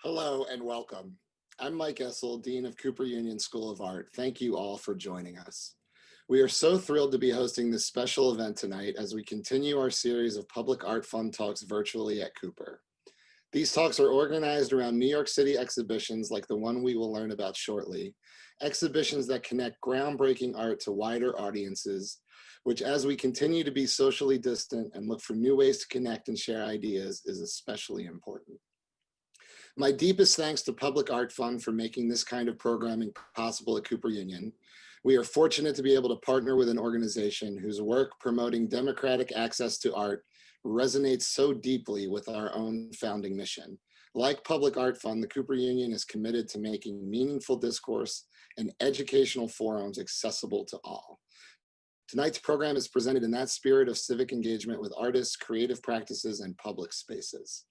Hello and welcome. I'm Mike Essel, Dean of Cooper Union School of Art. Thank you all for joining us. We are so thrilled to be hosting this special event tonight as we continue our series of public art fun talks virtually at Cooper. These talks are organized around New York City exhibitions like the one we will learn about shortly, exhibitions that connect groundbreaking art to wider audiences, which as we continue to be socially distant and look for new ways to connect and share ideas is especially important. My deepest thanks to Public Art Fund for making this kind of programming possible at Cooper Union. We are fortunate to be able to partner with an organization whose work promoting democratic access to art resonates so deeply with our own founding mission. Like Public Art Fund, the Cooper Union is committed to making meaningful discourse and educational forums accessible to all. Tonight's program is presented in that spirit of civic engagement with artists, creative practices, and public spaces.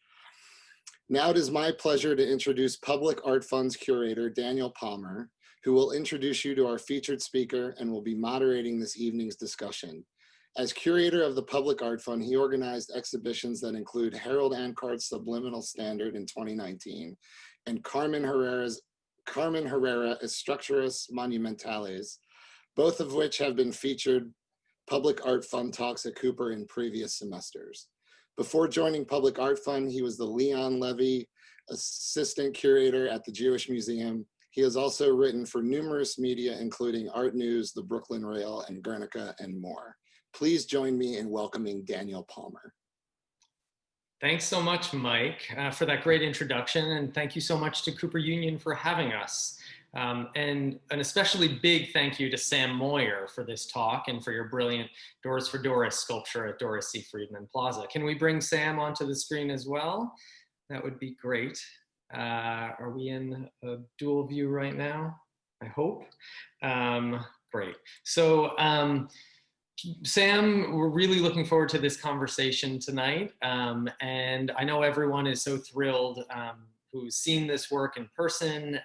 Now it is my pleasure to introduce Public Art Fund's curator, Daniel Palmer, who will introduce you to our featured speaker and will be moderating this evening's discussion. As curator of the Public Art Fund, he organized exhibitions that include Harold Ancart's Subliminal Standard in 2019 and Carmen Herrera Structuras Monumentales, both of which have been featured Public Art Fund talks at Cooper in previous semesters. Before joining Public Art Fund, he was the Leon Levy Assistant Curator at the Jewish Museum. He has also written for numerous media, including Art News, the Brooklyn Rail, and Guernica, and more. Please join me in welcoming Daniel Palmer. Thanks so much, Mike, for that great introduction, and thank you so much to Cooper Union for having us. And an especially big thank you to Sam Moyer for this talk and for your brilliant Doors for Doris sculpture at Doris C. Freedman Plaza. Can we bring Sam onto the screen as well? That would be great. Are we in a dual view right now? I hope. Great. So Sam, we're really looking forward to this conversation tonight. And I know everyone is so thrilled who's seen this work in person.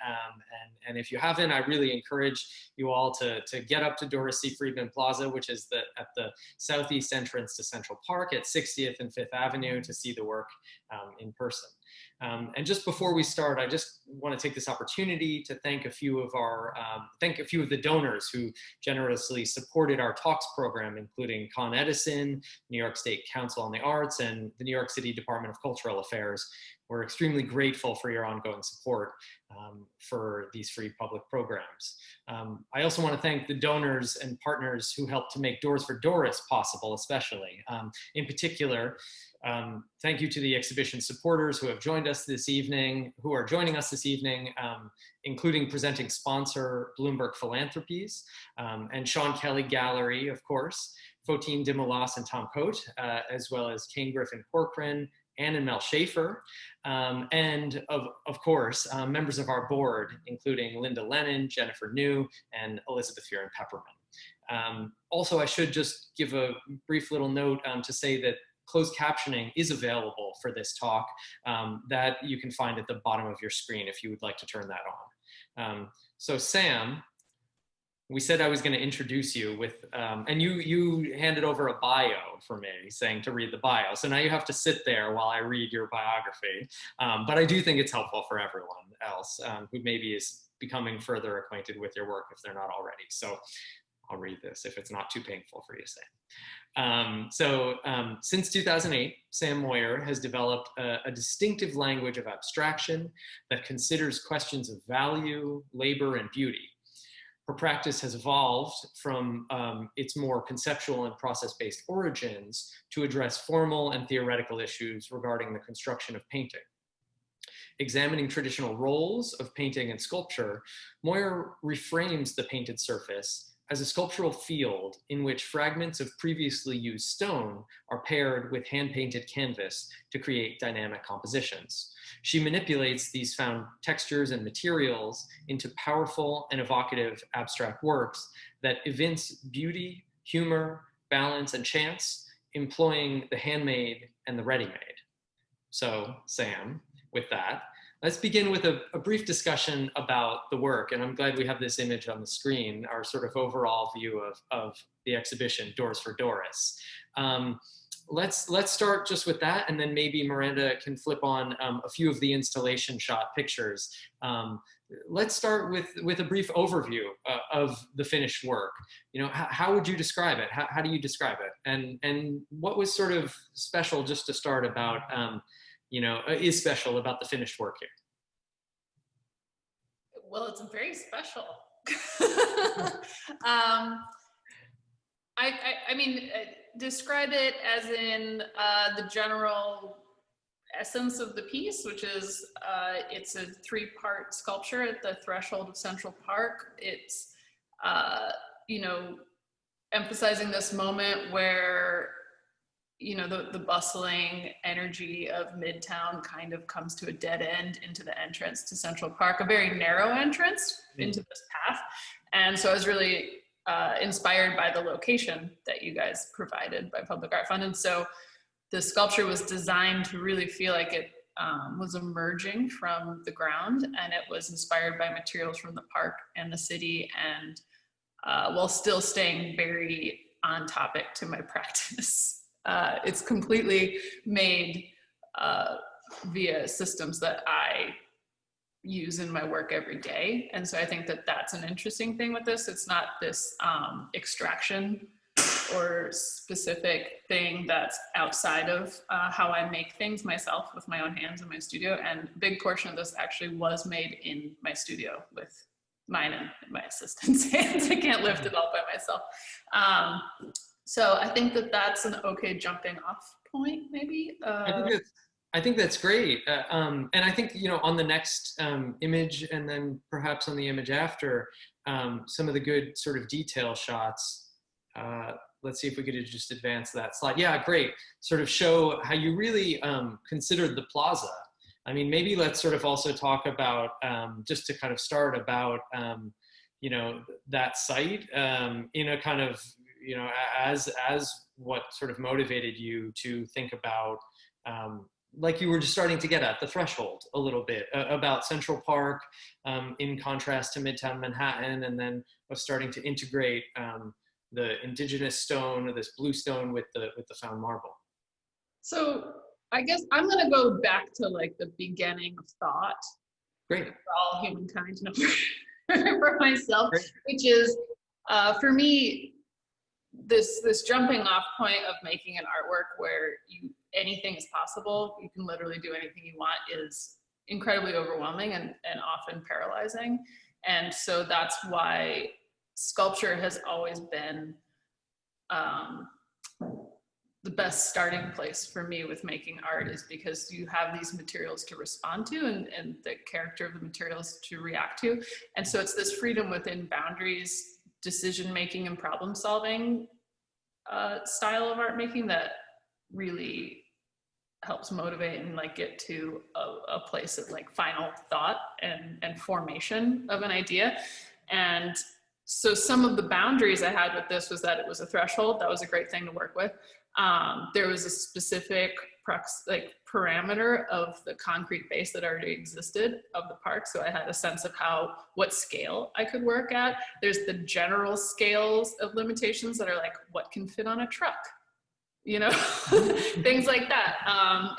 And if you haven't, I really encourage you all to get up to Doris C. Freedman Plaza, which is at the southeast entrance to Central Park at 60th and 5th Avenue to see the work in person. And just before we start, I just want to take this opportunity to thank a few of the donors who generously supported our talks program, including Con Edison, New York State Council on the Arts, and the New York City Department of Cultural Affairs. We're extremely grateful for your ongoing support for these free public programs. I also want to thank the donors and partners who helped to make Doors for Doris possible, especially. In particular, thank you to the exhibition supporters who have joined us this evening, who are joining us this evening, including presenting sponsor Bloomberg Philanthropies, and Sean Kelly Gallery, of course, Fotine Dimolas and Tom Coate, as well as Kane Griffin Corcoran, Ann and Mel Schaefer, and of course, members of our board, including Linda Lennon, Jennifer New, and Elizabeth Fearon Pepperman. Also, I should just give a brief little note to say that closed captioning is available for this talk that you can find at the bottom of your screen if you would like to turn that on. So Sam, we said I was going to introduce you with, and you handed over a bio for me saying to read the bio. So now you have to sit there while I read your biography. But I do think it's helpful for everyone else who maybe is becoming further acquainted with your work if they're not already. So I'll read this if it's not too painful for you, Sam. Since 2008, Sam Moyer has developed a distinctive language of abstraction that considers questions of value, labor, and beauty. Her practice has evolved from its more conceptual and process-based origins to address formal and theoretical issues regarding the construction of painting. Examining traditional roles of painting and sculpture, Moyer reframes the painted surface as a sculptural field in which fragments of previously used stone are paired with hand-painted canvas to create dynamic compositions. She manipulates these found textures and materials into powerful and evocative abstract works that evince beauty, humor, balance, and chance, employing the handmade and the ready-made. So, Sam, with that, let's begin with a brief discussion about the work, and I'm glad we have this image on the screen, our sort of overall view of the exhibition, Doors for Doris. let's start just with that, and then maybe Miranda can flip on a few of the installation shot pictures. Let's start with a brief overview of the finished work. You know, how would you describe it? How do you describe it? And what was sort of special, just to start, about you know, is special about the finished work here? Well, it's very special. I mean, describe it as in the general essence of the piece, which is it's a 3-part sculpture at the threshold of Central Park. It's, you know, emphasizing this moment where, you know, the bustling energy of Midtown kind of comes to a dead end into the entrance to Central Park, a very narrow entrance into this path. And so I was really inspired by the location that you guys provided by Public Art Fund. And so the sculpture was designed to really feel like it was emerging from the ground, and it was inspired by materials from the park and the city, and while still staying very on topic to my practice. It's completely made via systems that I use in my work every day. And so I think that that's an interesting thing with this. It's not this extraction or specific thing that's outside of how I make things myself with my own hands in my studio. And a big portion of this actually was made in my studio with mine and my assistant's hands. I can't lift it all by myself. So I think that that's an okay jumping off point, maybe. I think that's great. And I think, you know, on the next image, and then perhaps on the image after, some of the good sort of detail shots. Let's see if we could just advance that slide. Yeah, great. Sort of show how you really considered the plaza. I mean, maybe let's sort of also talk about, just to kind of start, about, you know, that site in a kind of, you know, as what sort of motivated you to think about, like you were just starting to get at the threshold a little bit, about Central Park in contrast to Midtown Manhattan, and then of starting to integrate the indigenous stone, or this bluestone, with the found marble. So I guess I'm gonna go back to like the beginning of thought. Great. For all humankind, no, for myself, Great. Which is for me, this jumping off point of making an artwork where anything is possible, you can literally do anything you want, is incredibly overwhelming and often paralyzing. And so that's why sculpture has always been the best starting place for me with making art, is because you have these materials to respond to and the character of the materials to react to. And so it's this freedom within boundaries, decision-making and problem-solving style of art making that really helps motivate and like get to a place of like final thought and formation of an idea. And so some of the boundaries I had with this was that it was a threshold. That was a great thing to work with. There was a specific parameter of the concrete base that already existed of the park. So I had a sense of what scale I could work at. There's the general scales of limitations that are like, what can fit on a truck? You know, things like that.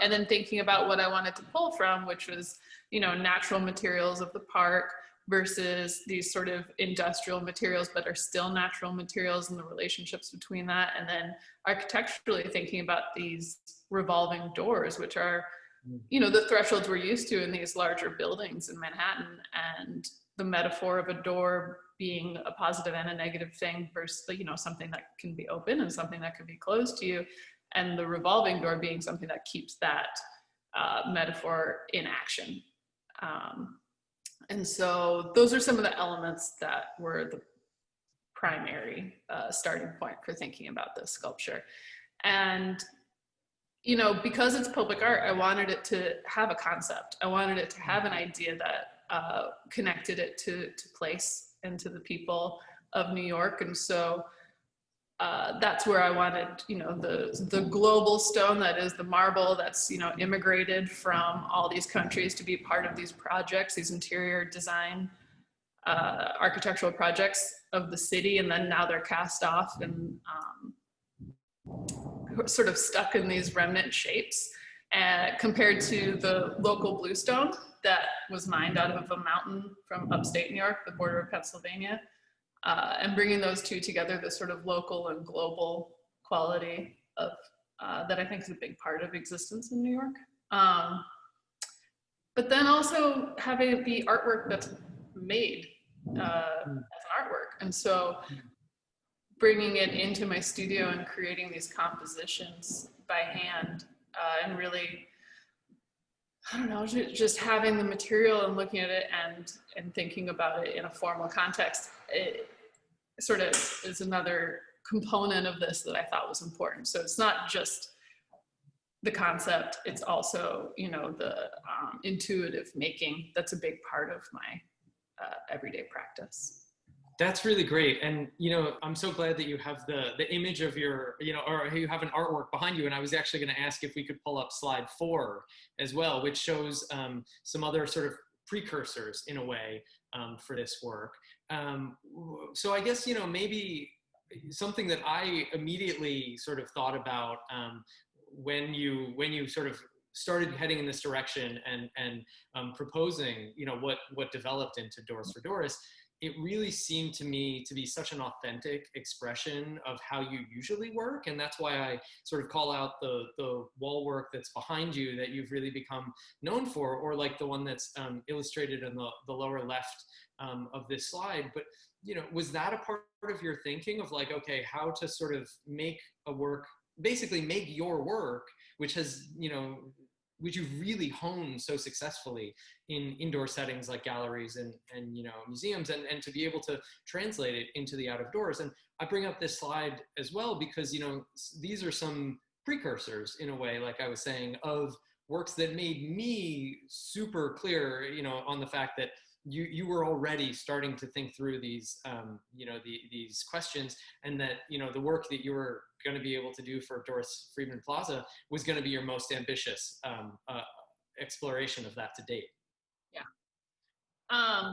And then thinking about what I wanted to pull from, which was, you know, natural materials of the park versus these sort of industrial materials, but are still natural materials, and the relationships between that. And then architecturally thinking about these revolving doors, which are, you know, the thresholds we're used to in these larger buildings in Manhattan, and the metaphor of a door being a positive and a negative thing versus, you know, something that can be open and something that can be closed to you, and the revolving door being something that keeps that metaphor in action. And so those are some of the elements that were the primary starting point for thinking about this sculpture. And, you know, because it's public art, I wanted it to have a concept. I wanted it to have an idea that connected it to place and to the people of New York. And so that's where I wanted, you know, the global stone that is the marble that's, you know, immigrated from all these countries to be part of these projects, these interior design architectural projects of the city. And then now they're cast off and sort of stuck in these remnant shapes, compared to the local bluestone that was mined out of a mountain from upstate New York, the border of Pennsylvania, and bringing those two together, the sort of local and global quality of that I think is a big part of existence in New York. But then also having it be artwork that's made as an artwork. And so bringing it into my studio and creating these compositions by hand, and really, I don't know, just having the material and looking at it and thinking about it in a formal context, it sort of is another component of this that I thought was important. So it's not just the concept, it's also, you know, the intuitive making that's a big part of my everyday practice. That's really great. And, you know, I'm so glad that you have the image of your, you know, or you have an artwork behind you. And I was actually going to ask if we could pull up slide 4 as well, which shows some other sort of precursors in a way for this work. So I guess, you know, maybe something that I immediately sort of thought about when you sort of started heading in this direction and proposing, you know, what developed into Doris for Doris, it really seemed to me to be such an authentic expression of how you usually work. And that's why I sort of call out the wall work that's behind you that you've really become known for, or like the one that's illustrated in the lower left of this slide. But, you know, was that a part of your thinking of like, okay, how to sort of make a work, basically make your work, which has, you know, which you've really honed so successfully in indoor settings like galleries and you know, museums, and to be able to translate it into the out of doors. And I bring up this slide as well because, you know, these are some precursors in a way, like I was saying, of works that made me super clear, you know, on the fact that you were already starting to think through these, you know, these questions, and that, you know, the work that you were going to be able to do for Doris Freedman Plaza was going to be your most ambitious exploration of that to date. Yeah.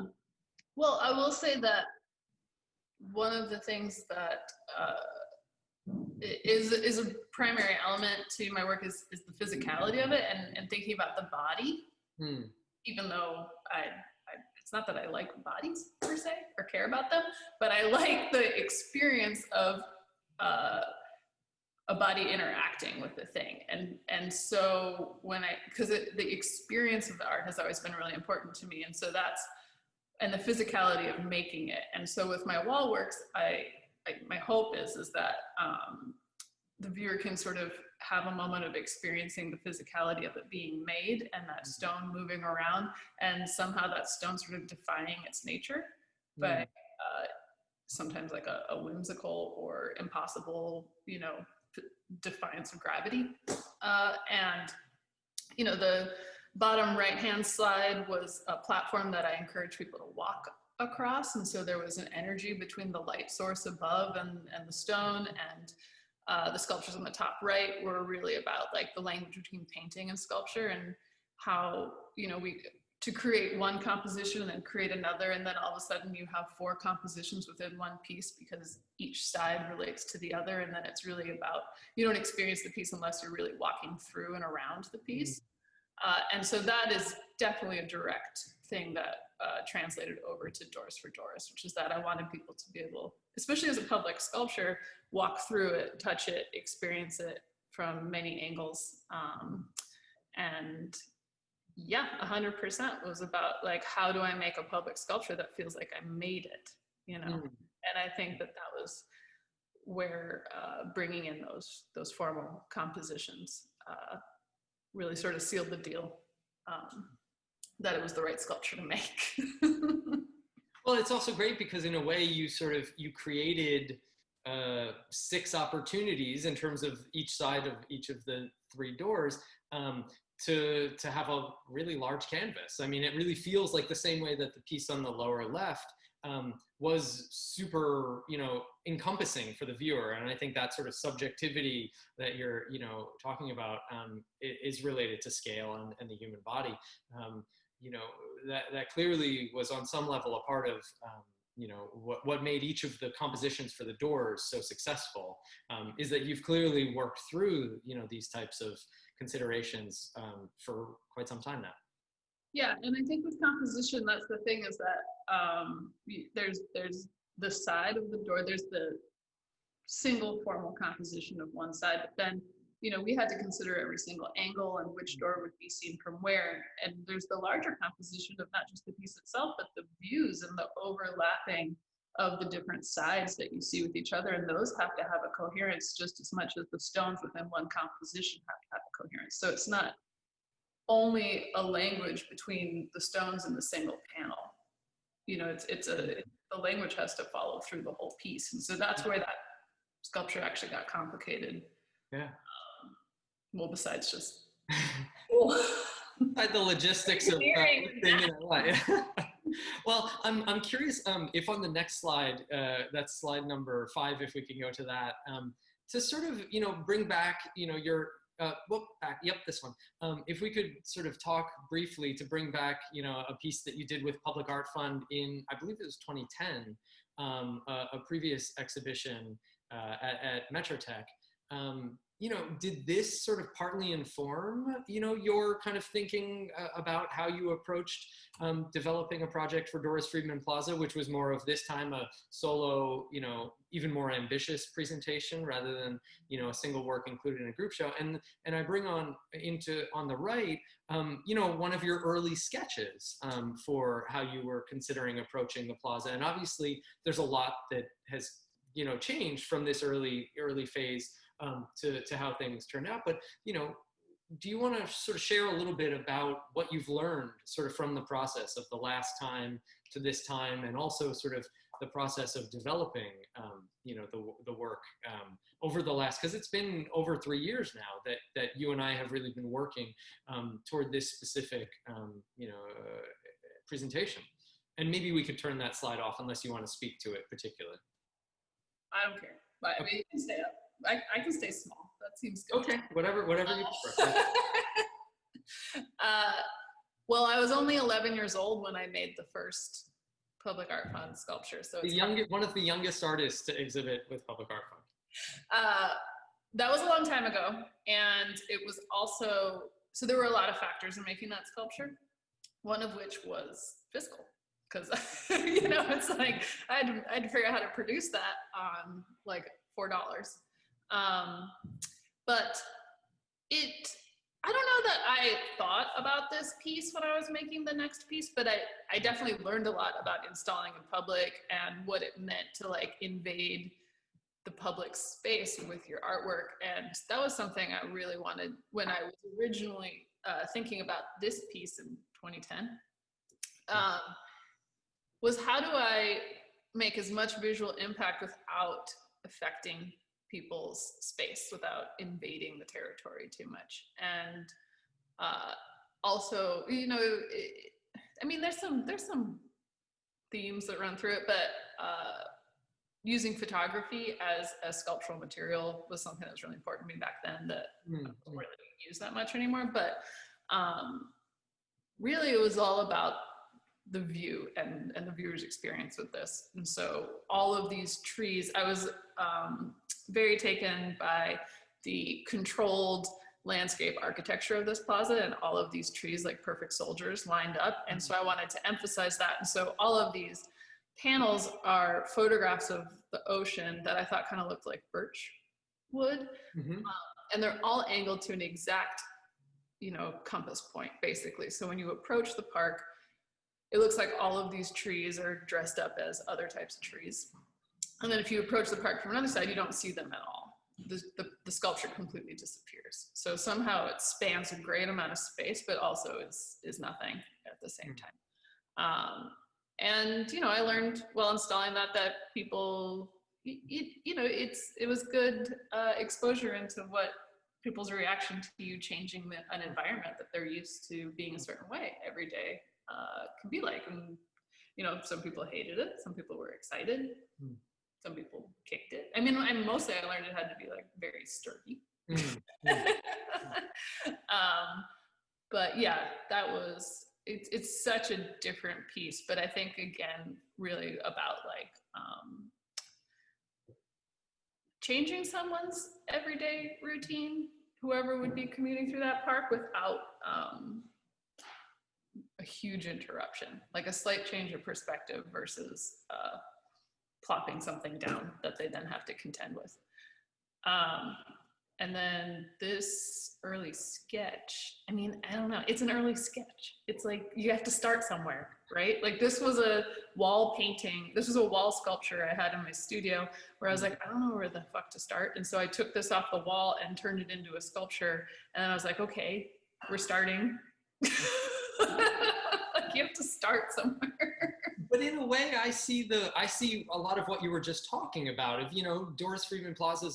Well, I will say that one of the things that is a primary element to my work is the physicality of it, and thinking about the body, even though it's not that I like bodies per se or care about them, but I like the experience of a body interacting with the thing. And so because the experience of the art has always been really important to me. And so and the physicality of making it. And so with my wall works, my hope is that the viewer can sort of have a moment of experiencing the physicality of it being made and that stone moving around, and somehow that stone sort of defying its nature, but sometimes like a whimsical or impossible, you know, defiance of gravity. And, you know, the bottom right-hand slide was a platform that I encourage people to walk across. And so there was an energy between the light source above and the stone, and the sculptures on the top right were really about like the language between painting and sculpture, and how, you know, to create one composition and then create another, and then all of a sudden you have 4 compositions within one piece because each side relates to the other. And then it's really about, you don't experience the piece unless you're really walking through and around the piece. And so that is definitely a direct thing that translated over to Doris for Doris, which is that I wanted people to be able, especially as a public sculpture, walk through it, touch it, experience it from many angles. And yeah, 100% was about like, how do I make a public sculpture that feels like I made it, you know? And I think that was where bringing in those formal compositions really sort of sealed the deal, that it was the right sculpture to make. Well, it's also great because in a way you created 6 opportunities in terms of each side of each of the 3 doors, to have a really large canvas. I mean, it really feels like the same way that the piece on the lower left was super, you know, encompassing for the viewer. And I think that sort of subjectivity that you're, you know, talking about is related to scale and the human body. You know, that clearly was on some level a part of, you know, what made each of the compositions for the doors so successful is that you've clearly worked through, you know, these types of considerations for quite some time now. Yeah, and I think with composition, that's the thing, is that there's the side of the door, there's the single formal composition of one side, but then, you know, we had to consider every single angle and which door would be seen from where. And there's the larger composition of not just the piece itself, but the views and the overlapping of the different sides that you see with each other. And those have to have a coherence just as much as the stones within one composition have to have a coherence. So it's not only a language between the stones and the single panel. You know, the language has to follow through the whole piece. And so that's where that sculpture actually got complicated. Yeah. Well, besides just the logistics of thing in LA. Well, I'm curious if on the next slide, that's slide number 5, if we can go to that, to sort of, you know, bring back, you know, your this one. If we could sort of talk briefly to bring back, you know, a piece that you did with Public Art Fund in, I believe it was 2010, a previous exhibition at Metrotech. You know, did this sort of partly inform, you know, your kind of thinking about how you approached developing a project for Doris Freedman Plaza, which was more of this time a solo, you know, even more ambitious presentation rather than, you know, a single work included in a group show? And I bring on the right, you know, one of your early sketches for how you were considering approaching the plaza. And obviously there's a lot that has, you know, changed from this early phase to how things turned out. But, you know, do you want to sort of share a little bit about what you've learned sort of from the process of the last time to this time, and also sort of the process of developing, you know, the work over the last, because it's been over 3 years now that you and I have really been working toward this specific, you know, presentation. And maybe we could turn that slide off unless you want to speak to it particularly. I don't care, but I mean, you can stay up. I can stay small. That seems good. Okay, whatever you prefer. Well, I was only 11 years old when I made the first Public Art Fund sculpture. So it's one of the youngest artists to exhibit with Public Art Fund. That was a long time ago. And it was also, so there were a lot of factors in making that sculpture, one of which was fiscal. Because, you know, it's like, I had to figure out how to produce that on like $4. But I don't know that I thought about this piece when I was making the next piece, but I definitely learned a lot about installing in public and what it meant to like invade the public space with your artwork. And that was something I really wanted when I was originally thinking about this piece in 2010. Was how do I make as much visual impact without affecting people's space, without invading the territory too much? And also, you know, I mean, there's some themes that run through it, but using photography as a sculptural material was something that was really important to me back then that I don't really use that much anymore. But really, it was all about the view and the viewer's experience with this. And so all of these trees, I was very taken by the controlled landscape architecture of this plaza, and all of these trees like perfect soldiers lined up. And so I wanted to emphasize that. And so all of these panels are photographs of the ocean that I thought kind of looked like birch wood. And they're all angled to an exact, you know, compass point, basically. So when you approach the park, it looks like all of these trees are dressed up as other types of trees. And then if you approach the park from another side, you don't see them at all. The sculpture completely disappears. So somehow it spans a great amount of space, but also is nothing at the same time. And, you know, I learned while installing that people, you know, it was good exposure into what people's reaction to you changing an environment that they're used to being a certain way every day can be like. And, you know, some people hated it, some people were excited, some people kicked it. I mean, mostly I learned it had to be like very sturdy. But yeah, that was, it's such a different piece. But I think, again, really about like changing someone's everyday routine, whoever would be commuting through that park, without a huge interruption, like a slight change of perspective versus plopping something down that they then have to contend with. And then this early sketch, I mean, I don't know, it's an early sketch. It's like, you have to start somewhere, right? Like this was a wall painting, this was a wall sculpture I had in my studio where I was like, I don't know where the fuck to start. And so I took this off the wall and turned it into a sculpture. And then I was like, okay, we're starting. Like you have to start somewhere. But in a way, I see a lot of what you were just talking about. If, you know, Doris Freedman Plaza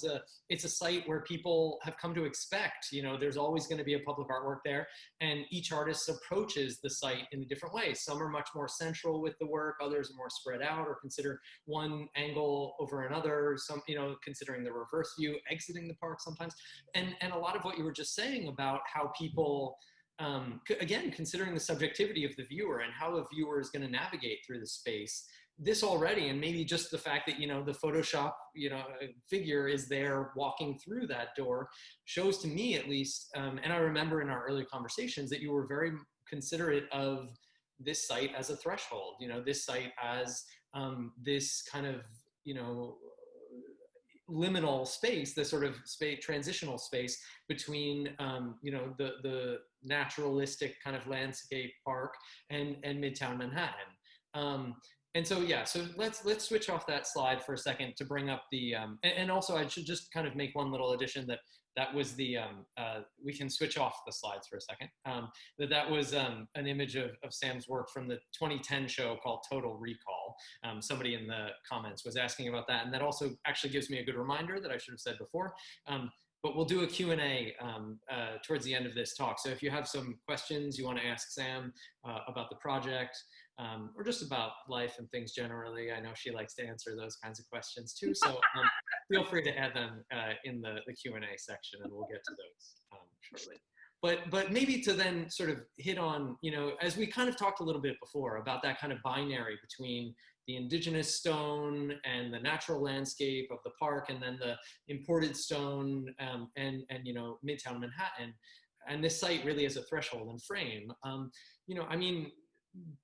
it's a site where people have come to expect, you know, there's always going to be a public artwork there, and each artist approaches the site in a different way. Some are much more central with the work, others are more spread out or consider one angle over another. Some, you know, considering the reverse view, exiting the park sometimes, and a lot of what you were just saying about how people. Again, considering the subjectivity of the viewer and how a viewer is going to navigate through the space, this already, and maybe just the fact that, you know, the Photoshop, you know, figure is there walking through that door shows to me at least, and I remember in our early conversations that you were very considerate of this site as a threshold, you know, this site as this kind of, you know, liminal space, the sort of space, transitional space between, you know, the naturalistic kind of landscape park and Midtown Manhattan. And so, yeah, so let's switch off that slide for a second to bring up the, and also I should just kind of make one little addition that was the, we can switch off the slides for a second, that was an image of Sam's work from the 2010 show called Total Recall. Somebody in the comments was asking about that, and that also actually gives me a good reminder that I should have said before. But we'll do a Q&A towards the end of this talk. So if you have some questions you want to ask Sam about the project, or just about life and things generally, I know she likes to answer those kinds of questions too. So feel free to add them in the Q&A section, and we'll get to those shortly. But maybe to then sort of hit on, you know, as we kind of talked a little bit before about that kind of binary between the indigenous stone and the natural landscape of the park, and then the imported stone and you know, Midtown Manhattan, and this site really as a threshold and frame. You know, I mean,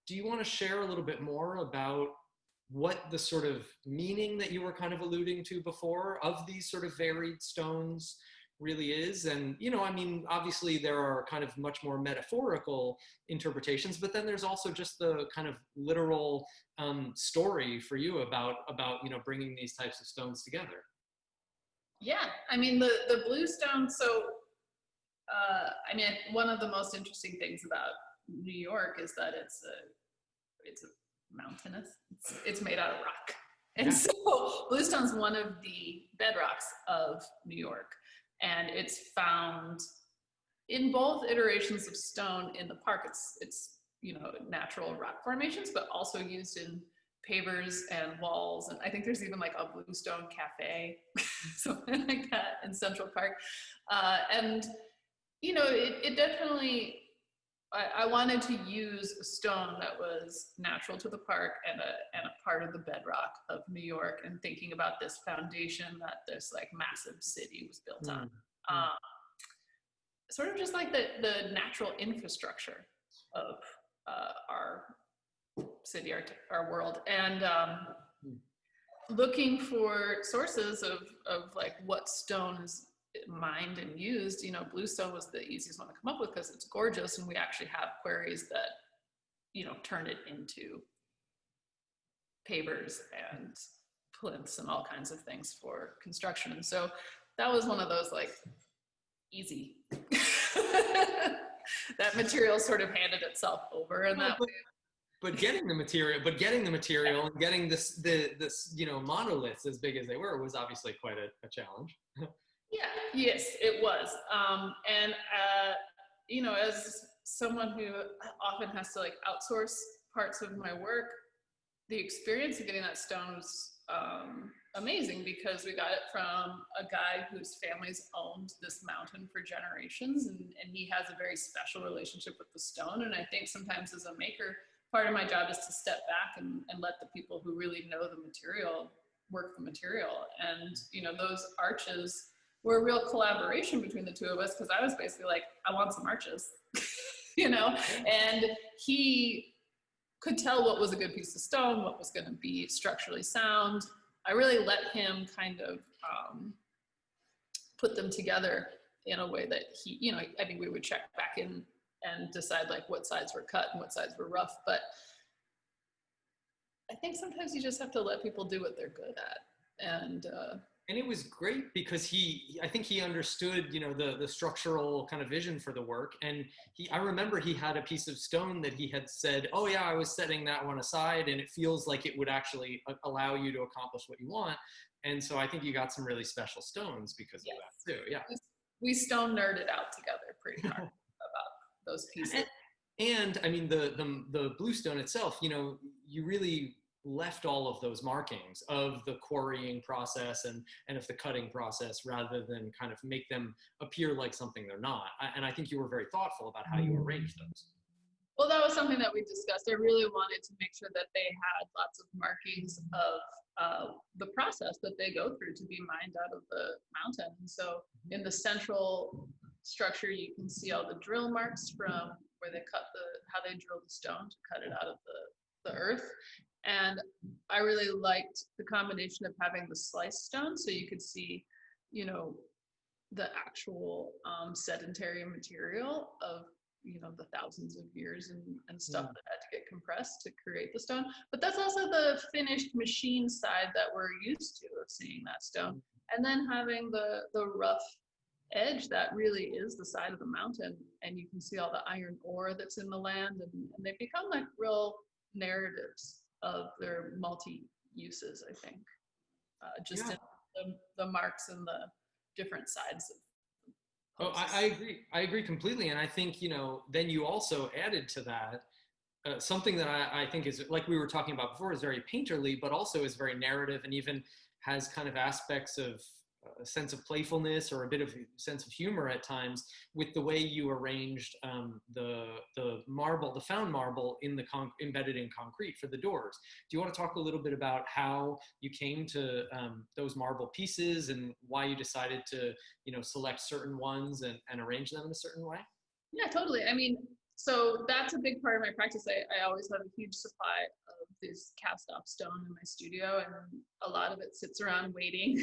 do you want to share a little bit more about what the sort of meaning that you were kind of alluding to before of these sort of varied stones really is? And, you know, I mean, obviously there are kind of much more metaphorical interpretations, but then there's also just the kind of literal story for you about, you know, bringing these types of stones together. Yeah, I mean, the Bluestone, so, I mean, one of the most interesting things about New York is that it's a mountainous, it's made out of rock. And so Bluestone's one of the bedrocks of New York. And it's found in both iterations of stone in the park. It's you know, natural rock formations, but also used in pavers and walls. And I think there's even like a Bluestone cafe, something like that in Central Park. And, you know, it definitely, I wanted to use a stone that was natural to the park and a part of the bedrock of New York, and thinking about this foundation that this like massive city was built on. Sort of just like the natural infrastructure of our city, our world, and looking for sources of like what stone is mined and used. You know, Bluestone was the easiest one to come up with because it's gorgeous, and we actually have quarries that, you know, turn it into pavers and plinths and all kinds of things for construction. And so that was one of those like easy. That material sort of handed itself over in that way. But getting the material and getting this you know, monoliths as big as they were was obviously quite a challenge. Yeah, yes, it was. And you know, as someone who often has to like outsource parts of my work, the experience of getting that stone was amazing, because we got it from a guy whose family's owned this mountain for generations, and he has a very special relationship with the stone. And I think sometimes as a maker, part of my job is to step back and let the people who really know the material work the material. And, you know, those arches were a real collaboration between the two of us, because I was basically like, I want some arches, you know, and he could tell what was a good piece of stone, what was going to be structurally sound. I really let him kind of put them together in a way that he, you know, I think we would check back in and decide like what sides were cut and what sides were rough. But I think sometimes you just have to let people do what they're good at. And it was great because I think he understood, you know, the structural kind of vision for the work. And I remember he had a piece of stone that he had said, oh yeah, I was setting that one aside and it feels like it would actually allow you to accomplish what you want. And so I think you got some really special stones because of that too. Yeah. We stone nerded out together pretty hard about those pieces. And I mean, the Bluestone itself, you know, you really left all of those markings of the quarrying process and of the cutting process, rather than kind of make them appear like something they're not. And I think you were very thoughtful about how you arranged those. Well, that was something that we discussed. I really wanted to make sure that they had lots of markings of the process that they go through to be mined out of the mountain. And so in the central structure, you can see all the drill marks from where they cut how they drill the stone to cut it out of the earth. And I really liked the combination of having the sliced stone, so you could see, you know, the actual sedentary material of, you know, the thousands of years and stuff that had to get compressed to create the stone. But that's also the finished machine side that we're used to of seeing that stone. And then having the rough edge that really is the side of the mountain, and you can see all the iron ore that's in the land, and they become like real narratives of their multi-uses, I think, just in the marks and the different sides of Oh, I agree completely. And I think, you know, then you also added to that something that I think is, like we were talking about before, is very painterly, but also is very narrative and even has kind of aspects of a sense of playfulness or a bit of a sense of humor at times with the way you arranged the marble, the found marble in the embedded in concrete for the doors. Do you want to talk a little bit about how you came to those marble pieces and why you decided to, you know, select certain ones and arrange them in a certain way? Yeah, totally. I mean, so that's a big part of my practice. I always have a huge supply of this cast off stone in my studio, and a lot of it sits around waiting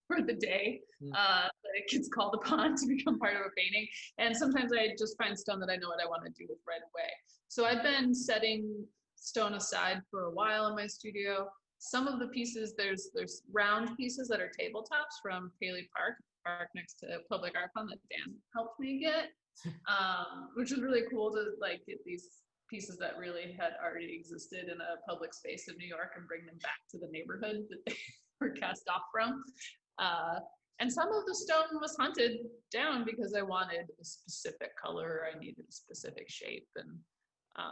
for the day that it gets called upon to become part of a painting. And sometimes I just find stone that I know what I want to do with right away. So I've been setting stone aside for a while in my studio. Some of the pieces, there's round pieces that are tabletops from Paley Park next to Public Art Fund that Dan helped me get, which was really cool to like get these pieces that really had already existed in a public space in New York and bring them back to the neighborhood that they were cast off from. And some of the stone was hunted down because I wanted a specific color, I needed a specific shape, and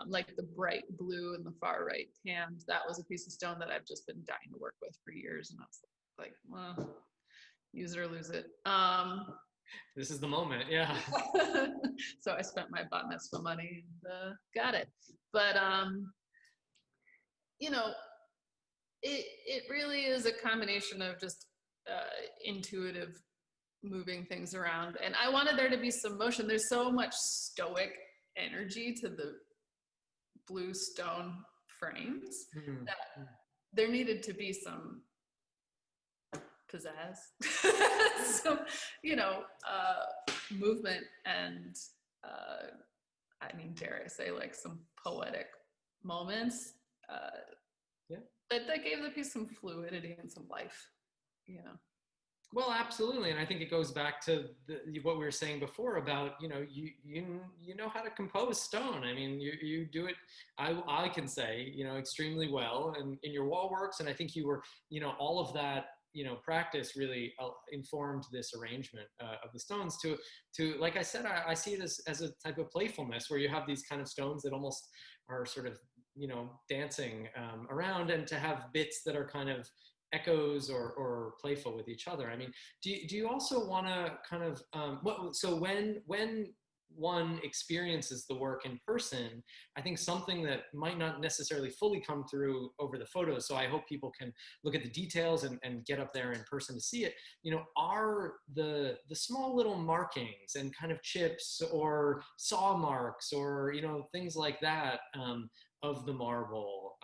like the bright blue in the far right hand, that was a piece of stone that I've just been dying to work with for years, and I was like, well, use it or lose it. This is the moment, yeah. So I spent my bat mitzvah money and got it. But you know, it really is a combination of just intuitive moving things around, and I wanted there to be some motion. There's so much stoic energy to the Bluestone frames that there needed to be some pizzazz, some, you know, movement, and I mean, dare I say, like some poetic moments that gave the piece some fluidity and some life. Yeah. Well, absolutely, and I think it goes back to what we were saying before about, you know, you know how to compose stone. I mean, you do it. I can say, you know, extremely well, and in your wall works, and I think you were, you know, all of that, you know, practice really informed this arrangement of the stones. To like I said, I see it as a type of playfulness where you have these kind of stones that almost are sort of, you know, dancing around, and to have bits that are kind of echoes or playful with each other. I mean, do you also want to kind of so when one experiences the work in person, I think something that might not necessarily fully come through over the photos, so I hope people can look at the details and get up there in person to see it, are the small little markings and kind of chips or saw marks or, things like that of the marble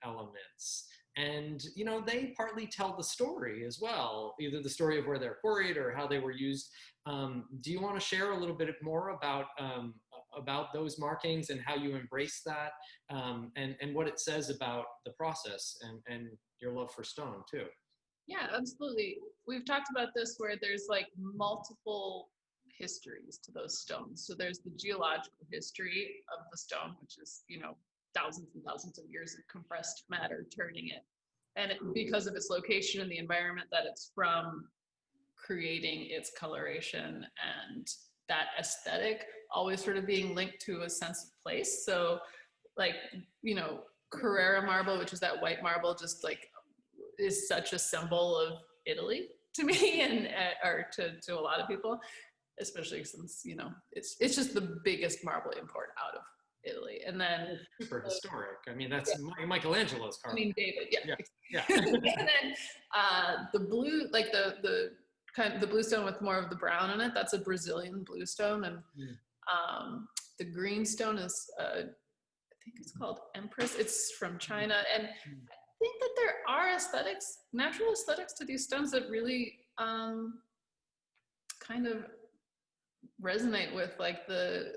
elements. And, they partly tell the story as well, either the story of where they're quarried or how they were used. Do you want to share a little bit more about those markings and how you embrace that, and what it says about the process and your love for stone too? Yeah, absolutely. We've talked about this where there's like multiple histories to those stones. So there's the geological history of the stone, which is, thousands and thousands of years of compressed matter turning it. And because of its location and the environment that it's from, creating its coloration and that aesthetic always sort of being linked to a sense of place. So like, Carrara marble, which is that white marble, just like is such a symbol of Italy to me and or to a lot of people, especially since, it's just the biggest marble import out of Italy. And then super historic. I mean, that's Michelangelo's car. I mean, David, yeah. And then the blue, like the kind of the bluestone with more of the brown in it, that's a Brazilian bluestone. And the green stone is I think it's called Empress. It's from China. And I think that there are aesthetics, natural aesthetics to these stones that really kind of resonate with like the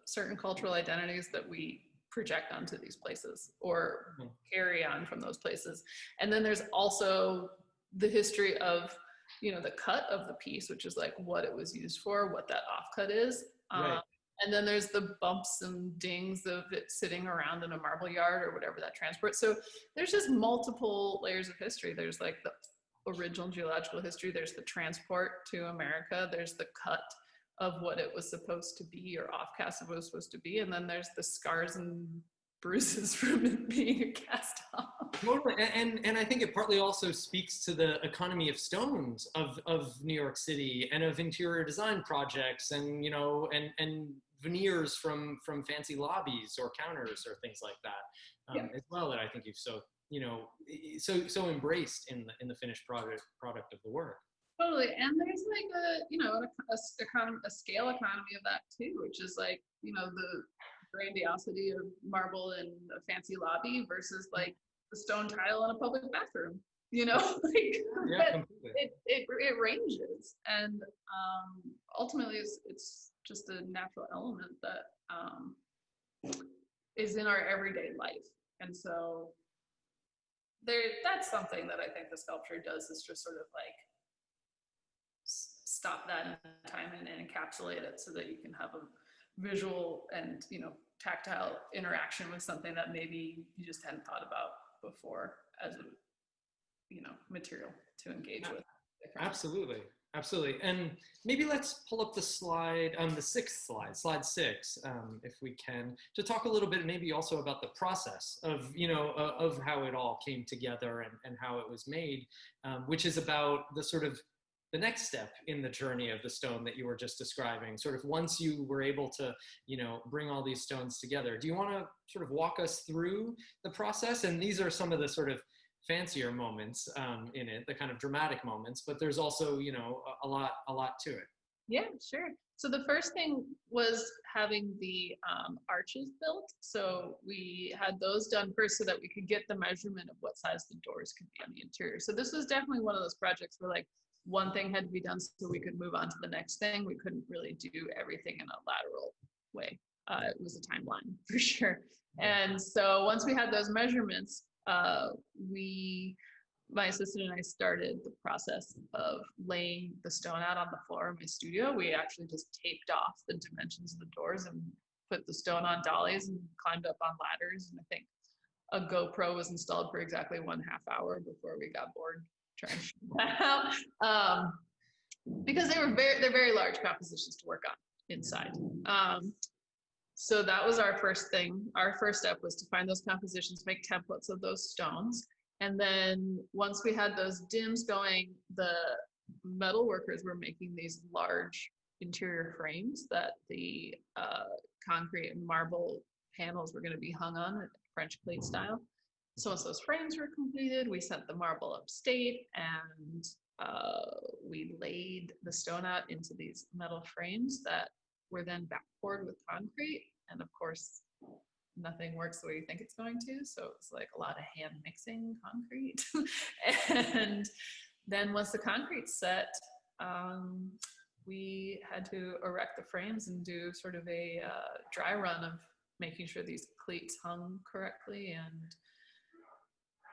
certain cultural identities that we project onto these places or carry on from those places. And then there's also the history of, the cut of the piece, which is like what it was used for, what that offcut is. Right. And then there's the bumps and dings of it sitting around in a marble yard or whatever that transports. So there's just multiple layers of history. There's like the original geological history. There's the transport to America. There's the cut of what it was supposed to be or offcast of what it was supposed to be. And then there's the scars and bruises from it being a cast off. Totally. And I think it partly also speaks to the economy of stones of New York City and of interior design projects and, and veneers from fancy lobbies or counters or things like that as well, that I think you've so embraced in the finished product of the work. Totally. And there's like a scale economy of that too, which is like, the grandiosity of marble in a fancy lobby versus like the stone tile in a public bathroom, like it ranges. And ultimately it's just a natural element that is in our everyday life. And so that's something that I think the sculpture does, is just sort of like stop that in time and encapsulate it so that you can have a visual and tactile interaction with something that maybe you just hadn't thought about before as a material to engage with. Absolutely. And maybe let's pull up the slide, the sixth slide 6, if we can, to talk a little bit maybe also about the process of, of how it all came together and how it was made, which is about the sort of the next step in the journey of the stone that you were just describing, sort of once you were able to, bring all these stones together. Do you want to sort of walk us through the process? And these are some of the sort of fancier moments in it, the kind of dramatic moments, but there's also, a lot to it. Yeah, sure. So the first thing was having the arches built. So we had those done first so that we could get the measurement of what size the doors could be on the interior. So this was definitely one of those projects where like one thing had to be done so we could move on to the next thing. We couldn't really do everything in a lateral way. It was a timeline for sure. And so once we had those measurements, my assistant and I started the process of laying the stone out on the floor in my studio. We actually just taped off the dimensions of the doors and put the stone on dollies and climbed up on ladders. And I think a GoPro was installed for exactly 1/2 hour before we got bored trying to figure that out. Because they're very large compositions to work on inside. So that was our first thing. Our first step was to find those compositions, make templates of those stones. And then once we had those dims going, the metal workers were making these large, interior frames that the concrete and marble panels were going to be hung on, French plate style. So once those frames were completed, we sent the marble upstate, and we laid the stone out into these metal frames that were then backpoured with concrete. And of course, nothing works the way you think it's going to. So it's like a lot of hand mixing concrete. And then once the concrete's set, we had to erect the frames and do sort of a dry run of making sure these cleats hung correctly. And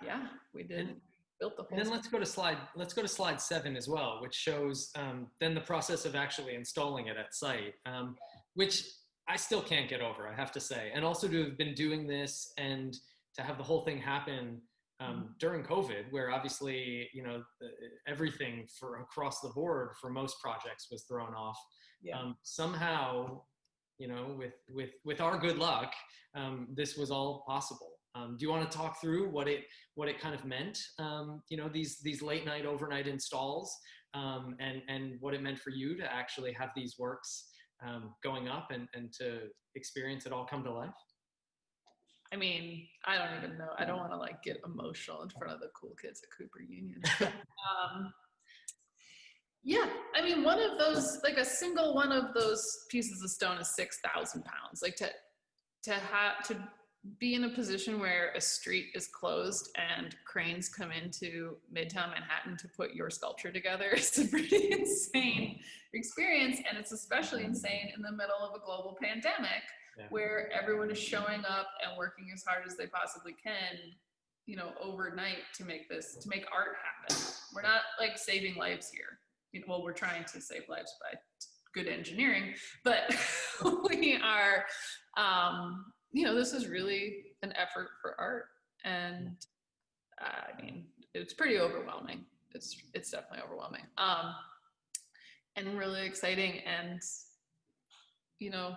yeah, we did. Built the whole. And then let's go to slide 7 as well, which shows then the process of actually installing it at site, which I still can't get over, I have to say. And also to have been doing this and to have the whole thing happen during COVID, where obviously, you know, everything for across the board for most projects was thrown off. Yeah. Somehow, you know, with our good luck, this was all possible. Do you want to talk through what it kind of meant, you know, these late night, overnight installs, and what it meant for you to actually have these works going up and to experience it all come to life? I mean, I don't even know. I don't want to like get emotional in front of the cool kids at Cooper Union. Yeah, I mean, one of those, like a single one of those pieces of stone is 6,000 pounds. Like to be in a position where a street is closed and cranes come into Midtown Manhattan to put your sculpture together is a pretty insane experience. And it's especially insane in the middle of a global pandemic, where everyone is showing up and working as hard as they possibly can, you know, overnight to make art happen. We're not like saving lives here. Well, we're trying to save lives by good engineering, but we are, you know, this is really an effort for art. And I mean, it's pretty overwhelming. It's definitely overwhelming. And really exciting. And, you know,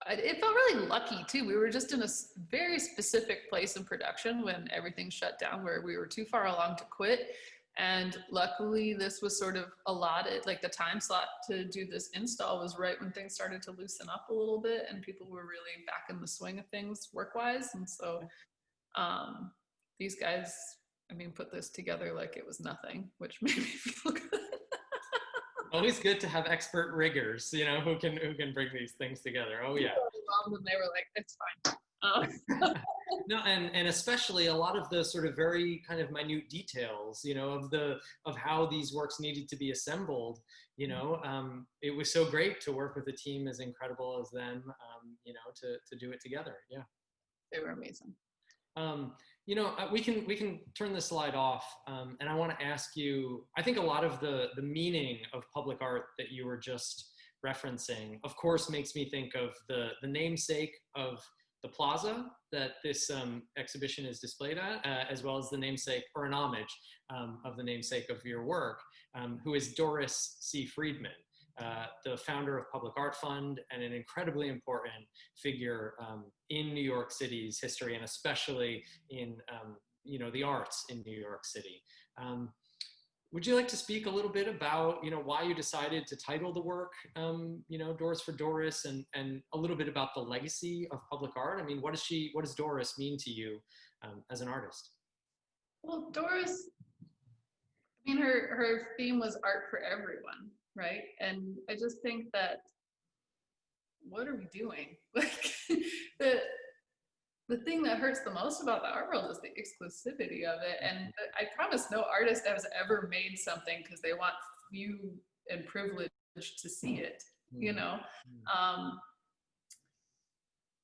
it felt really lucky too. We were just in a very specific place in production when everything shut down, where we were too far along to quit. And luckily this was sort of allotted, like the time slot to do this install was right when things started to loosen up a little bit and people were really back in the swing of things work-wise. And so these guys, I mean, put this together like it was nothing, which made me feel good. Always good to have expert riggers, you know, who can bring these things together. Oh yeah. And they were like, it's fine. No, and especially a lot of the sort of very kind of minute details, you know, of how these works needed to be assembled. You know, it was so great to work with a team as incredible as them. You know, to do it together. Yeah, they were amazing. You know, we can turn the slide off, and I want to ask you. I think a lot of the meaning of public art that you were just referencing, of course, makes me think of the namesake of the plaza that this exhibition is displayed at, as well as the namesake, or an homage of the namesake of your work, who is Doris C. Freedman, the founder of Public Art Fund and an incredibly important figure in New York City's history, and especially in you know, the arts in New York City. Would you like to speak a little bit about, you know, why you decided to title the work, you know, Doris for Doris, and a little bit about the legacy of public art? I mean, what does Doris mean to you as an artist? Well, Doris, I mean, her theme was art for everyone, right? And I just think that, what are we doing? Like, the thing that hurts the most about the art world is the exclusivity of it. And I promise no artist has ever made something because they want few and privileged to see it, you know?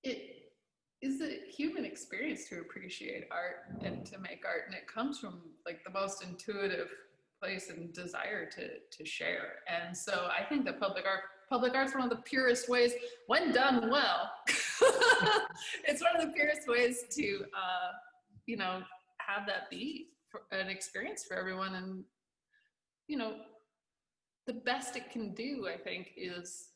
It is a human experience to appreciate art and to make art. And it comes from like the most intuitive place and desire to share. And so I think that public art's one of the purest ways, when done well, it's one of the purest ways to, you know, have that be an experience for everyone. And, you know, the best it can do, I think, is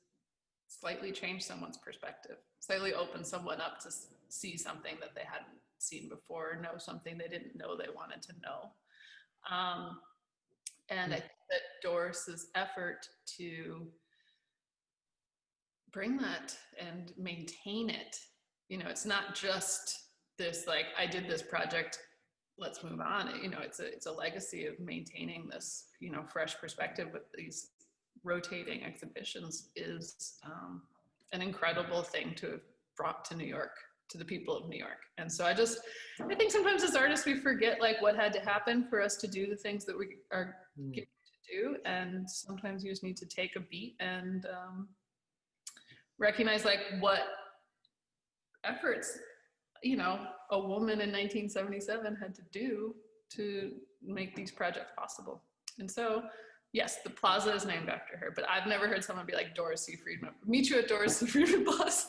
slightly change someone's perspective, slightly open someone up to see something that they hadn't seen before, know something they didn't know they wanted to know. And I think that Doris's effort to bring that and maintain it. You know, it's not just this, like, I did this project, let's move on. You know, it's a legacy of maintaining this, you know, fresh perspective with these rotating exhibitions is an incredible thing to have brought to New York, to the people of New York. And so I think sometimes as artists, we forget like what had to happen for us to do the things that we are getting to do. And sometimes you just need to take a beat and recognize like what efforts, you know, a woman in 1977 had to do to make these projects possible. And so, yes, the plaza is named after her, but I've never heard someone be like, Doris C. Freedman, meet you at Doris C. Freedman Plaza.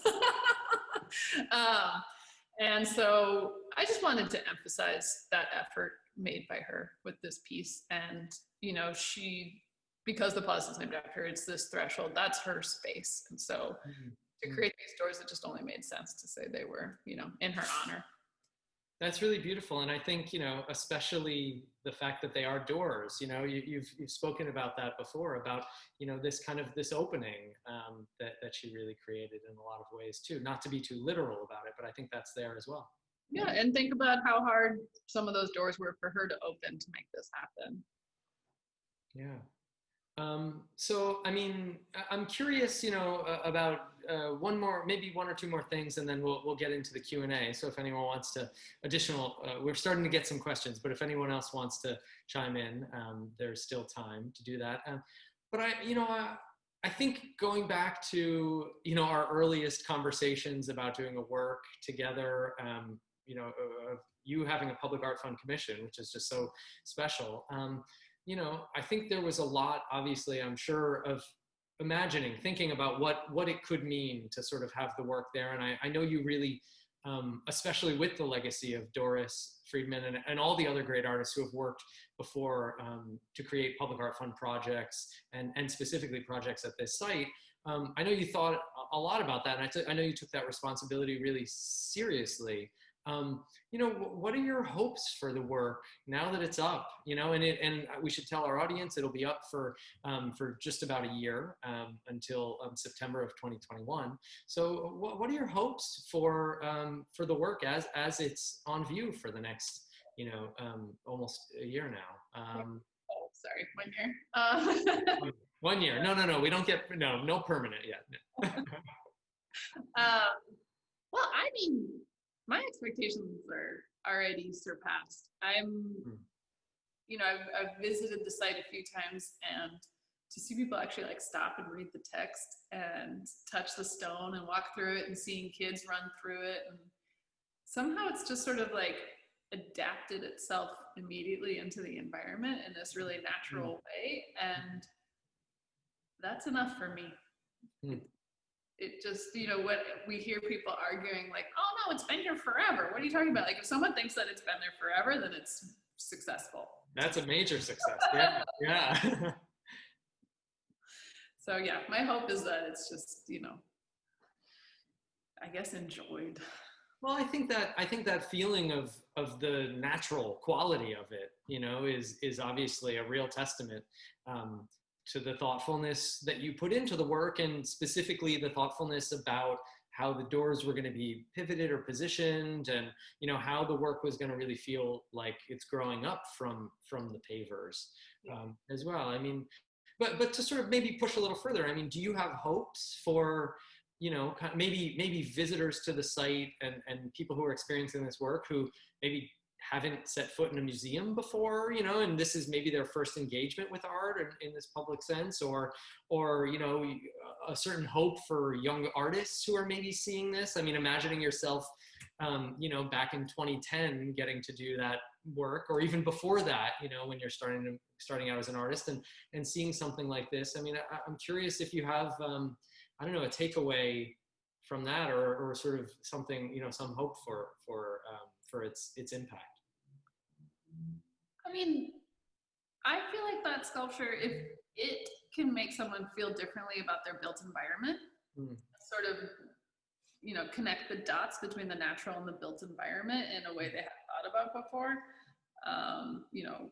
And so I just wanted to emphasize that effort made by her with this piece. And, you know, because the plaza is named after her, it's this threshold, that's her space. And so to create these doors, it just only made sense to say they were, you know, in her honor. That's really beautiful. And I think, you know, especially the fact that they are doors, you know, you've spoken about that before, about, you know, this kind of this opening that she really created in a lot of ways too, not to be too literal about it, but I think that's there as well. Yeah, and think about how hard some of those doors were for her to open to make this happen. Yeah. So, I mean, I'm curious, you know, about maybe one or two more things, and then we'll get into the Q&A. So if anyone wants to we're starting to get some questions, but if anyone else wants to chime in, there's still time to do that. But I think going back to, you know, our earliest conversations about doing a work together, you know, you having a public art fund commission, which is just so special. You know, I think there was a lot, obviously, I'm sure, of thinking about what it could mean to sort of have the work there. And I know you really, especially with the legacy of Doris Freedman and all the other great artists who have worked before to create public art fund projects and specifically projects at this site. I know you thought a lot about that, and I know you took that responsibility really seriously. You know, what are your hopes for the work now that it's up? You know, and we should tell our audience it'll be up for just about a year until September of 2021. So, what are your hopes for the work as it's on view for the next, you know, almost a year now? Oh, sorry, 1 year. 1 year? No. We don't get no permanent yet. Well, I mean, my expectations are already surpassed. You know, I've visited the site a few times, and to see people actually like stop and read the text and touch the stone and walk through it, and seeing kids run through it, and somehow it's just sort of like adapted itself immediately into the environment in this really natural way, and that's enough for me. It just, you know, what we hear people arguing like, oh no, it's been here forever. What are you talking about? Like, if someone thinks that it's been there forever, then it's successful. That's a major success. Yeah. So yeah, my hope is that it's just, you know, I guess enjoyed. Well, I think that feeling of the natural quality of it, you know, is obviously a real testament to the thoughtfulness that you put into the work, and specifically the thoughtfulness about how the doors were going to be pivoted or positioned, and, you know, how the work was going to really feel like it's growing up from the pavers as well. I mean, but to sort of maybe push a little further, I mean, do you have hopes for, you know, maybe visitors to the site and people who are experiencing this work who maybe haven't set foot in a museum before, you know, and this is maybe their first engagement with art in this public sense, or, you know, a certain hope for young artists who are maybe seeing this? I mean, imagining yourself, you know, back in 2010, getting to do that work, or even before that, you know, when you're starting out as an artist and seeing something like this. I mean, I'm curious if you have, I don't know, a takeaway from that, or sort of something, you know, some hope for its impact. I mean, I feel like that sculpture, if it can make someone feel differently about their built environment, sort of, you know, connect the dots between the natural and the built environment in a way they hadn't thought about before. You know,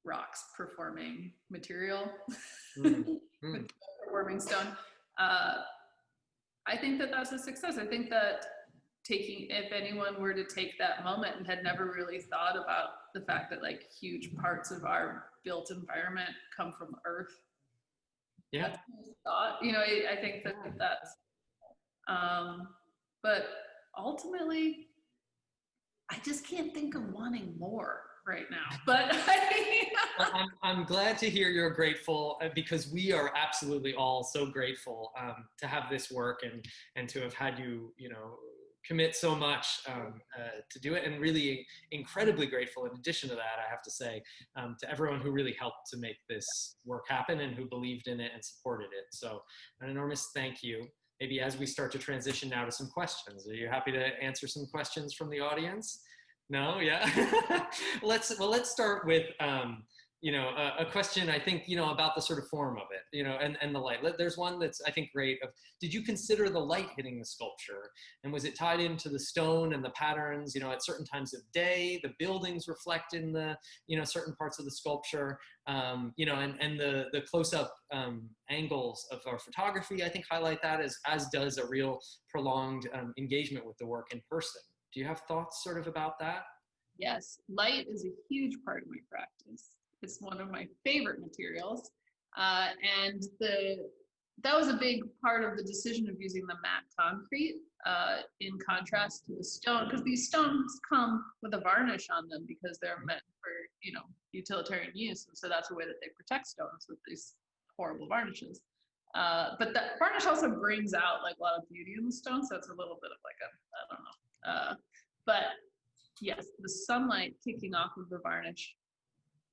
rocks performing material, performing stone. I think that that's a success. I think that if anyone were to take that moment and had never really thought about the fact that like huge parts of our built environment come from Earth. Yeah. Thought, I think that's, but ultimately, I just can't think of wanting more right now. But I'm glad to hear you're grateful, because we are absolutely all so grateful to have this work and to have had you, commit so much to do it, and really incredibly grateful in addition to that, I have to say, to everyone who really helped to make this work happen and who believed in it and supported it. So an enormous thank you. Maybe as we start to transition now to some questions, are you happy to answer some questions from the audience? No? Yeah. Let's start with a question, I think, about the sort of form of it, and the light. There's one that's, I think, great. Did you consider the light hitting the sculpture? And was it tied into the stone and the patterns, at certain times of day? The buildings reflect in the, certain parts of the sculpture, and the close-up angles of our photography, I think, highlight that, as does a real prolonged engagement with the work in person. Do you have thoughts sort of about that? Yes, light is a huge part of my practice. It's one of my favorite materials. And that was a big part of the decision of using the matte concrete in contrast to the stone, because these stones come with a varnish on them because they're meant for, utilitarian use. And so that's the way that they protect stones, with these horrible varnishes. But that varnish also brings out like a lot of beauty in the stone. So it's a little bit of like I don't know. But yes, the sunlight kicking off of the varnish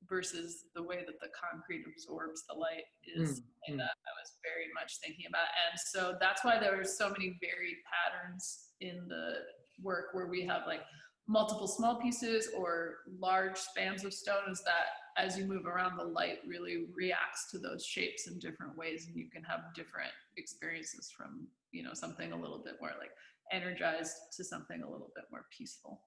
versus the way that the concrete absorbs the light is something that I was very much thinking about. And so that's why there are so many varied patterns in the work, where we have like multiple small pieces or large spans of stone, is that as you move around, the light really reacts to those shapes in different ways, and you can have different experiences from, something a little bit more like energized to something a little bit more peaceful.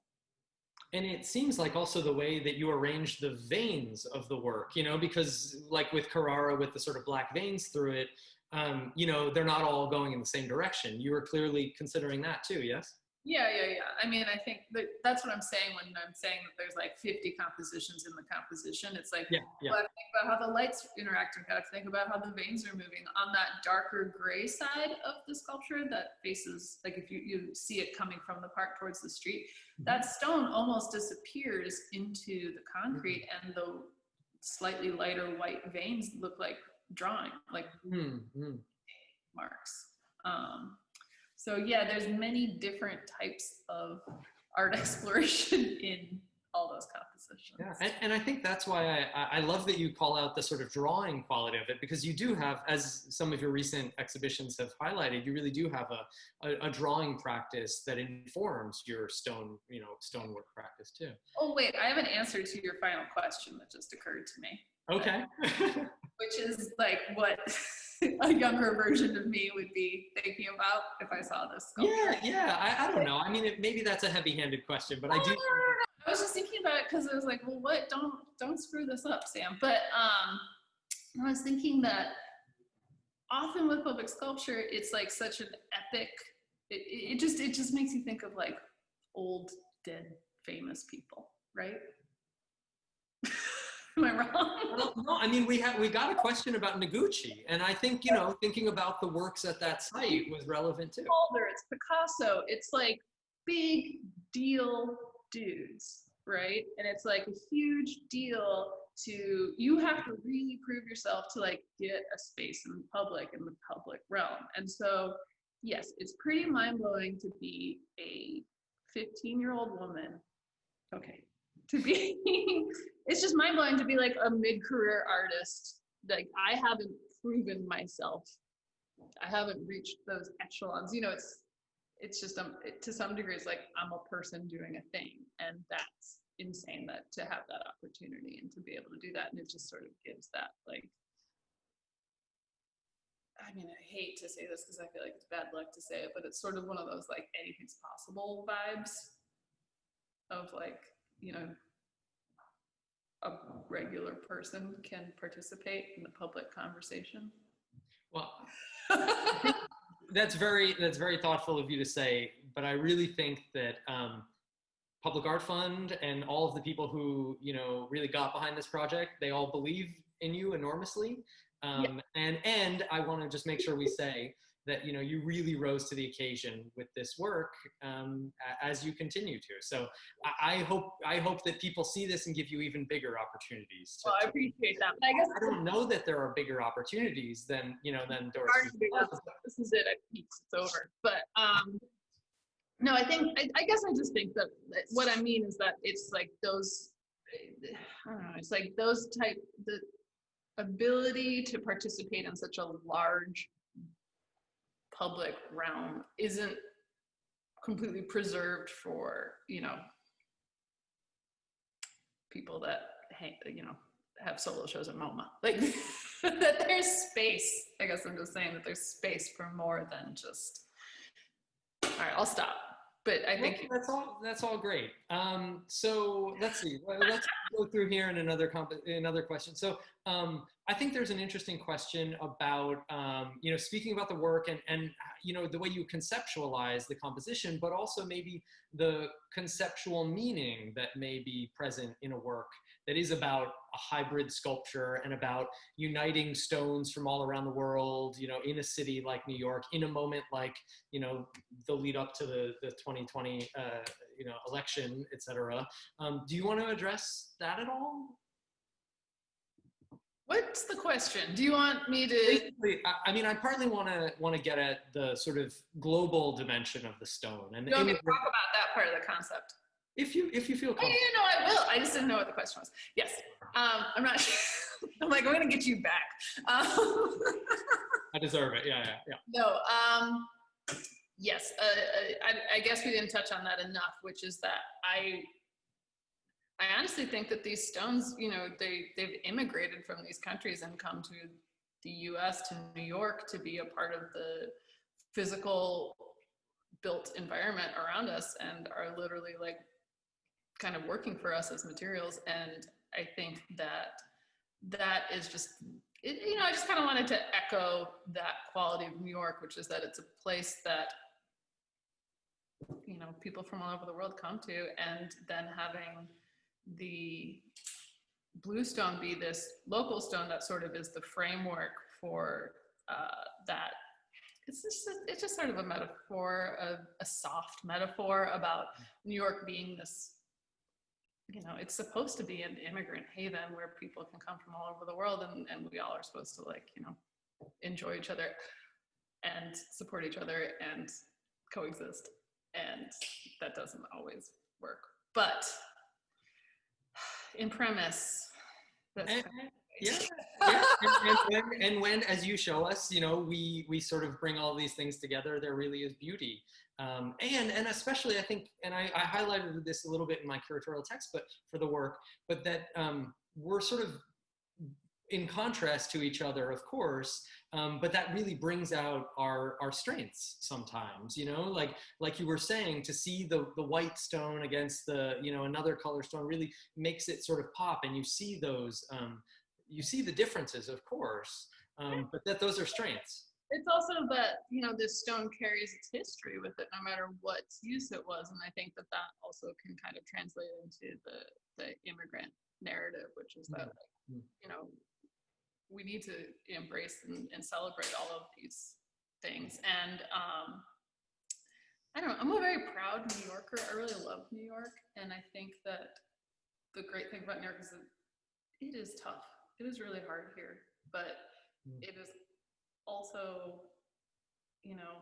And it seems like also the way that you arrange the veins of the work, because like with Carrara, with the sort of black veins through it, they're not all going in the same direction. You were clearly considering that too, yes? Yeah. I mean, I think that's what I'm saying when I'm saying that there's like 50 compositions in the composition. It's like, yeah. You have to think about how the light's interacting. You have to think about how the veins are moving. On that darker gray side of the sculpture that faces, like if you see it coming from the park towards the street, that stone almost disappears into the concrete, and the slightly lighter white veins look like drawing, like marks. So yeah, there's many different types of art exploration in all those compositions. Yeah, and I think that's why I love that you call out the sort of drawing quality of it, because you do have, as some of your recent exhibitions have highlighted, you really do have a drawing practice that informs your stonework practice too. Oh wait, I have an answer to your final question that just occurred to me. Okay. Which is like what a younger version of me would be thinking about if I saw this sculpture. Yeah. I don't know. I mean, maybe that's a heavy-handed question, but I do. I was just thinking about it because I was like, well, what? Don't screw this up, Sam. But I was thinking that often with public sculpture, it's like such an epic. It just makes you think of like old, dead, famous people, right? Am I wrong? Well, no, I mean, we got a question about Noguchi, and I think, thinking about the works at that site was relevant too. Older, it's Picasso, it's like big deal dudes, right? And it's like a huge deal you have to really prove yourself to like get a space in the public realm. And so, yes, it's pretty mind-blowing to be a 15-year-old woman. Okay. It's just mind-blowing to be like a mid-career artist. Like I haven't proven myself. I haven't reached those echelons. It's just to some degree it's like I'm a person doing a thing, and that's insane that to have that opportunity and to be able to do that. And it just sort of gives that like, I mean, I hate to say this because I feel like it's bad luck to say it, but it's sort of one of those like anything's possible vibes of like, a regular person can participate in the public conversation. Well, That's very thoughtful of you to say, but I really think that Public Art Fund and all of the people who, you know, really got behind this project, they all believe in you enormously. And I want to just make sure we say that, you know, you really rose to the occasion with this work as you continue to. So I hope that people see this and give you even bigger opportunities. Well, I appreciate that. But I guess I don't know that there are bigger opportunities than, you know, than Doris. This is it. It's over. But no, I guess I just think that what I mean is that it's like those, I don't know, it's like those the ability to participate in such a large public realm isn't completely preserved for, you know, people that, you know, have solo shows at MoMA. Like, that there's space. I guess I'm just saying that there's space for more than just, all right, I'll stop. But I think that's all great. So let's see. Let's go through here in another question. So I think there's an interesting question about you know, speaking about the work and you know, the way you conceptualize the composition, but also maybe the conceptual meaning that may be present in a work that is about a hybrid sculpture and about uniting stones from all around the world, you know, in a city like New York, in a moment like, you know, the lead up to the 2020, you know, election, et cetera. Do you want to address that at all? What's the question? Do you want me to? Basically, I mean, I partly want to get at the sort of global dimension of the stone. And you want me to talk about that part of the concept? If you feel comfortable. You know, I will. I just didn't know what the question was. Yes. I'm not sure. I'm like, I'm going to get you back. I deserve it. Yeah. No. Yes. I guess we didn't touch on that enough, which is that I honestly think that these stones, you know, they've immigrated from these countries and come to the US, to New York, to be a part of the physical built environment around us, and are literally like kind of working for us as materials. And I think that is just, you know, I just kind of wanted to echo that quality of New York, which is that it's a place that, you know, people from all over the world come to, and then having the Bluestone be this local stone that sort of is the framework for that. It's just sort of a metaphor, a soft metaphor about New York being this, you know, it's supposed to be an immigrant haven where people can come from all over the world, and we all are supposed to, like, you know, enjoy each other and support each other and coexist. And that doesn't always work. But in premise, that's and when, as you show us, you know, we sort of bring all these things together, there really is beauty. And especially, I think, and I highlighted this a little bit in my curatorial text, but for the work, but that we're sort of in contrast to each other, of course, but that really brings out our strengths sometimes, you know, like you were saying, to see the white stone against the, you know, another color stone really makes it sort of pop, and you see those, you see the differences, of course, but that those are strengths. It's also that, you know, this stone carries its history with it, no matter what use it was. And I think that also can kind of translate into the immigrant narrative, which is that, you know, we need to embrace and celebrate all of these things. And I don't know, I'm a very proud New Yorker. I really love New York. And I think that the great thing about New York is that it is tough. It is really hard here, but it is also, you know,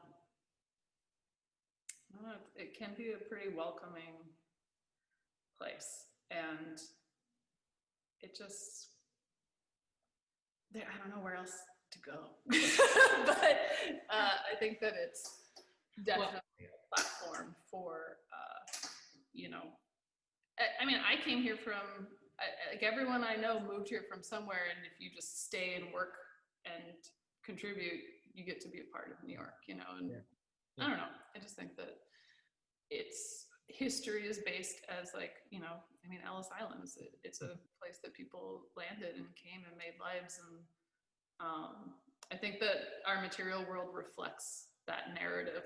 I don't know, it can be a pretty welcoming place. And it just, I don't know where else to go. But I think that it's definitely a platform for, you know, I mean, I came here from, like, everyone I know moved here from somewhere, and if you just stay and work and contribute, you get to be a part of New York, you know. And I don't know, I just think that its history is based as, like, you know, I mean, Ellis Island, it's a place that people landed and came and made lives. And I think that our material world reflects that narrative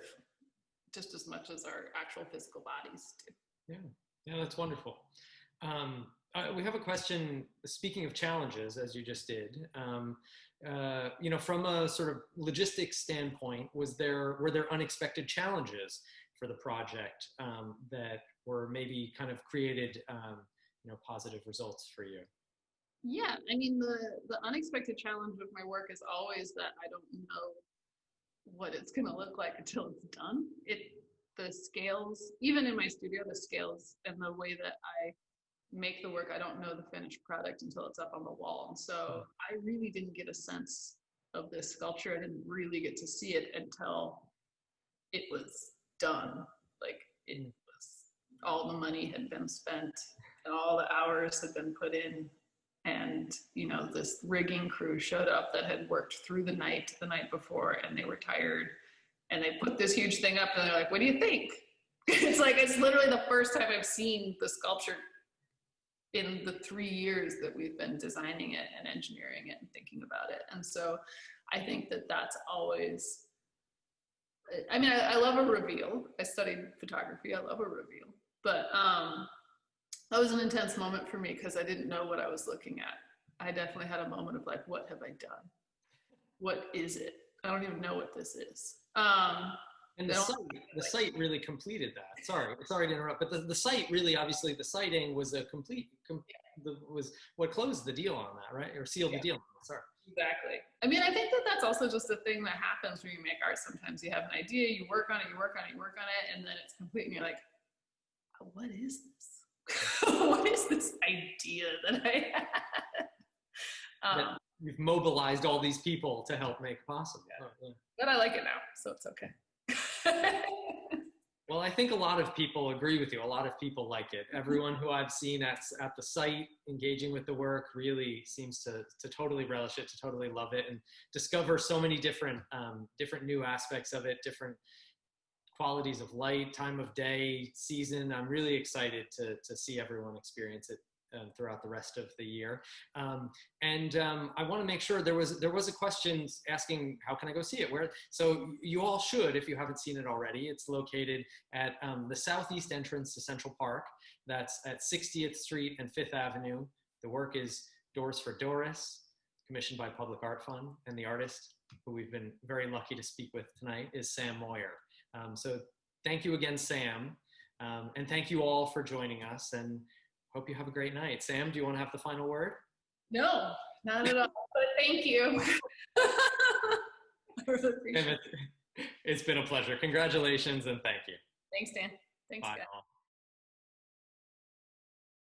just as much as our actual physical bodies do. Yeah, that's wonderful. We have a question, speaking of challenges, as you just did, you know, from a sort of logistics standpoint, were there unexpected challenges for the project that were maybe kind of created, you know, positive results for you? Yeah, I mean, the unexpected challenge of my work is always that I don't know what it's going to look like until it's done. The scales, even in my studio, the scales and the way that I make the work, I don't know the finished product until it's up on the wall. And so I really didn't get a sense of this sculpture. I didn't really get to see it until it was done. Like, it was, all the money had been spent and all the hours had been put in. And, you know, this rigging crew showed up that had worked through the night before, and they were tired. And they put this huge thing up and they're like, what do you think? It's like, it's literally the first time I've seen the sculpture in the 3 years that we've been designing it and engineering it and thinking about it. And so I think that that's always, I mean, I love a reveal. I studied photography, I love a reveal. But that was an intense moment for me because I didn't know what I was looking at. I definitely had a moment of like, what have I done? What is it? I don't even know what this is. And the site really completed that. Sorry to interrupt, but the site really, obviously, the siting was a was what closed the deal on that, right? Or sealed the deal on that, sorry. Exactly. I mean, I think that that's also just a thing that happens when you make art. Sometimes you have an idea, you work on it, and then it's complete, and you're like, what is this? What is this idea that I had? That you've mobilized all these people to help make possible. Yeah. Oh, yeah. But I like it now, so it's okay. Well, I think a lot of people agree with you. A lot of people like it. Everyone who I've seen at the site engaging with the work really seems to totally relish it, to totally love it, and discover so many different new aspects of it, different qualities of light, time of day, season. I'm really excited to see everyone experience it throughout the rest of the year. I want to make sure there was a question asking, how can I go see it? So you all should, if you haven't seen it already. It's located at the southeast entrance to Central Park. That's at 60th Street and 5th Avenue. The work is Doors for Doris, commissioned by Public Art Fund. And the artist, who we've been very lucky to speak with tonight, is Sam Moyer. So thank you again, Sam. And thank you all for joining us. And hope you have a great night. Sam, do you want to have the final word? No, not at all, but thank you. I really appreciate it. It's been a pleasure. Congratulations and thank you. Thanks, Dan. Thanks, Bye guys. all.